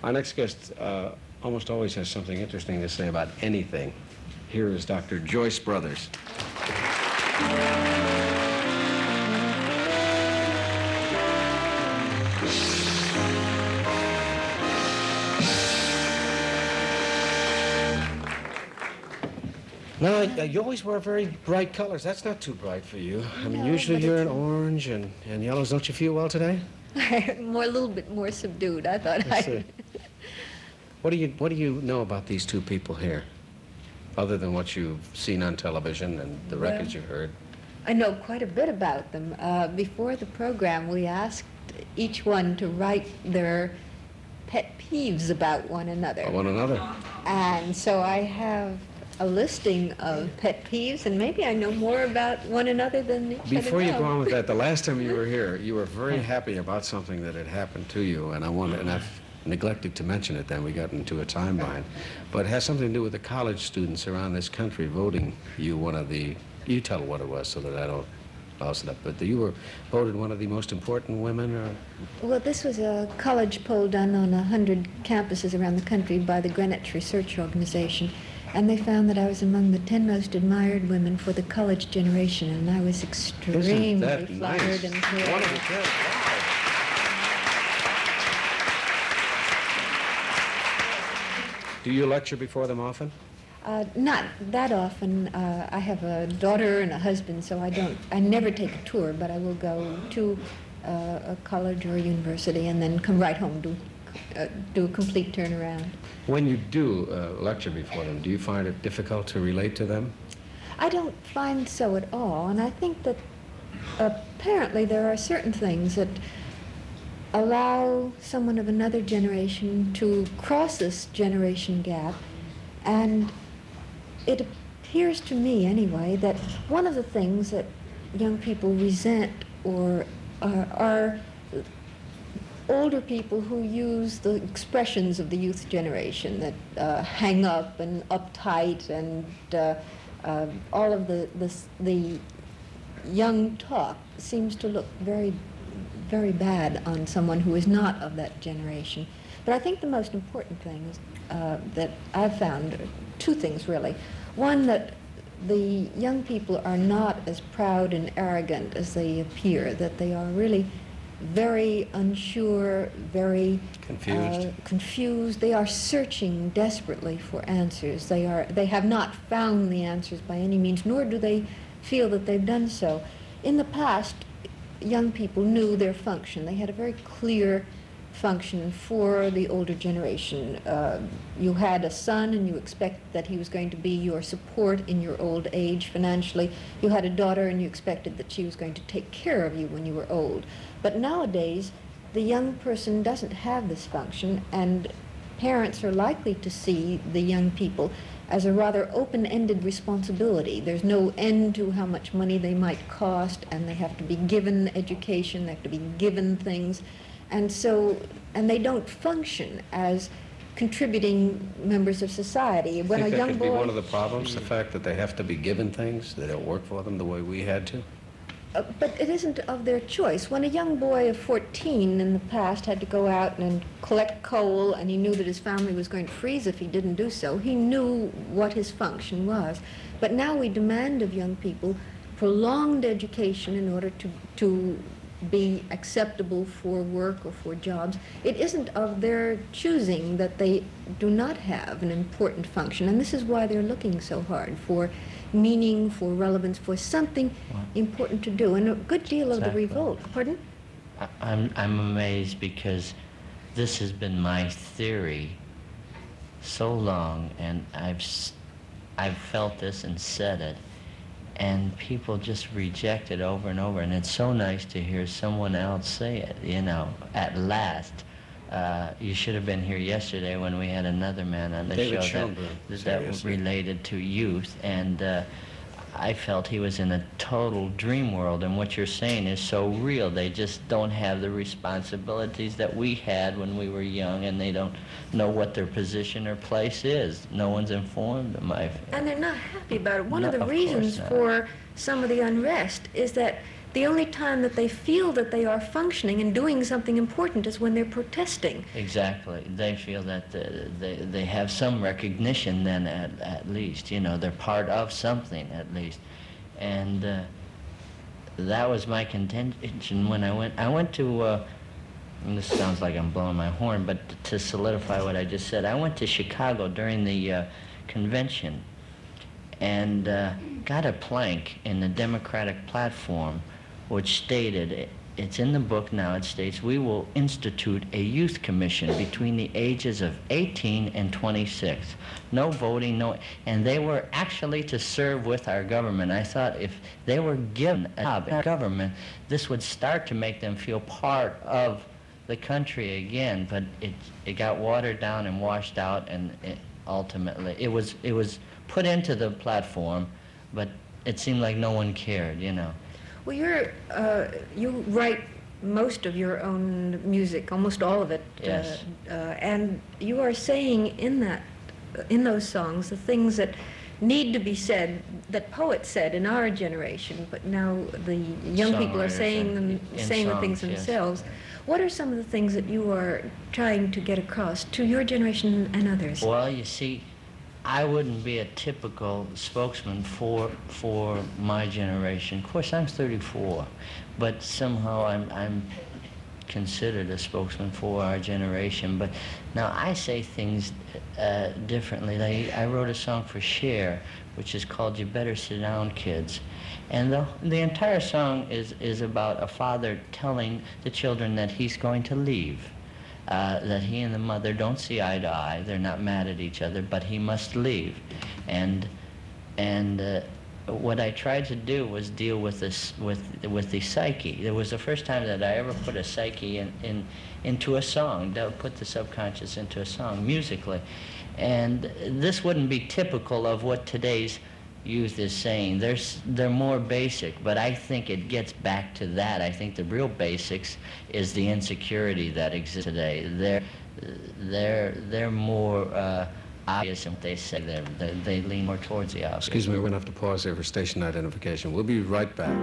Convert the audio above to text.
Our next guest almost always has something interesting to say about anything. Here is Dr. Joyce Brothers. Now, you always wear very bright colors. That's not too bright for you. I mean, usually you're in orange and yellows. Don't you feel well today? A little bit more subdued, I thought. What do you know about these two people here, other than what you've seen on television and the records you've heard? I know quite a bit about them. Before the program, we asked each one to write their pet peeves about one another. One another? And so I have a listing of pet peeves, and maybe I know more about one another than each other. Before you go on with that, the last time you were here, you were very happy about something that had happened to you, and I've neglected to mention it then. We got into a time bind. But it has something to do with the college students around this country voting you one of the, you tell what it was so that I don't louse it up, but you were voted one of the most important women, or? Well, this was a college poll done on 100 campuses around the country by the Greenwich Research Organization. And they found that I was among the 10 most admired women for the college generation, and I was extremely flattered and thrilled. One of the 10. Wow. Do you lecture before them often? Not that often. I have a daughter and a husband, so I never take a tour, but I will go to a college or a university and then come right home, do a complete turnaround. When you do lecture before them, do you find it difficult to relate to them? I don't find so at all, and I think that apparently there are certain things that allow someone of another generation to cross this generation gap, and it appears to me anyway that one of the things that young people resent or are older people who use the expressions of the youth generation that hang up and uptight and all of the young talk seems to look very, very bad on someone who is not of that generation. But I think the most important things that I've found are two things really. One, that the young people are not as proud and arrogant as they appear, that they are really very unsure, very confused. They are searching desperately for answers. They have not found the answers by any means, nor do they feel that they've done so. In the past, young people knew their function. They had a very clear function for the older generation. You had a son and you expected that he was going to be your support in your old age financially. You had a daughter and you expected that she was going to take care of you when you were old. But nowadays, the young person doesn't have this function, and parents are likely to see the young people as a rather open-ended responsibility. There's no end to how much money they might cost, and they have to be given education, they have to be given things. And they don't function as contributing members of society. When a young boy... That could be one of the problems, the fact that they have to be given things, they don't work for them the way we had to? But it isn't of their choice. When a young boy of 14 in the past had to go out and collect coal, and he knew that his family was going to freeze if he didn't do so, he knew what his function was. But now we demand of young people prolonged education in order to be acceptable for work or for jobs. It isn't of their choosing that they do not have an important function, and this is why they're looking so hard for meaning, for relevance, for something important to do. And a good deal of the revolt... Pardon? I'm amazed, because this has been my theory so long, and I've felt this and said it, and people just reject it over and over, and it's so nice to hear someone else say it, you know, at last. You should have been here yesterday when we had another man on the show that related to youth, and I felt he was in a total dream world, and what you're saying is so real. They just don't have the responsibilities that we had when we were young, and they don't know what their position or place is. No one's informed them, I feel. And they're not happy about it. One of the reasons for some of the unrest is that the only time that they feel that they are functioning and doing something important is when they're protesting. Exactly. They feel that they have some recognition then at least, you know, they're part of something at least. And that was my contention when I went to, and this sounds like I'm blowing my horn, but to solidify what I just said, I went to Chicago during the convention and got a plank in the Democratic platform which stated, it's in the book now, it states, we will institute a youth commission between the ages of 18 and 26. No voting, no, and they were actually to serve with our government. I thought if they were given a job in our government, this would start to make them feel part of the country again, but it got watered down and washed out, and ultimately it was put into the platform, but it seemed like no one cared, you know. Well, you write most of your own music, almost all of it. Yes. And you are saying in those songs the things that need to be said, that poets said in our generation, but now the young people are saying the things themselves. Yes. What are some of the things that you are trying to get across to your generation and others? Well, you see, I wouldn't be a typical spokesman for my generation. Of course, I'm 34, but somehow I'm considered a spokesman for our generation. But now I say things differently. Like, I wrote a song for Cher, which is called "You Better Sit Down, Kids," and the entire song is about a father telling the children that he's going to leave. That he and the mother don't see eye to eye. They're not mad at each other, but he must leave. And what I tried to do was deal with this with the psyche. It was the first time that I ever put a psyche into a song. Put the subconscious into a song musically, and this wouldn't be typical of what today's youth is saying. They're more basic, but I think it gets back to that. I think the real basics is the insecurity that exists today. They're more obvious in what they say. They lean more towards the obvious. Excuse me, we're going to have to pause here for station identification. We'll be right back.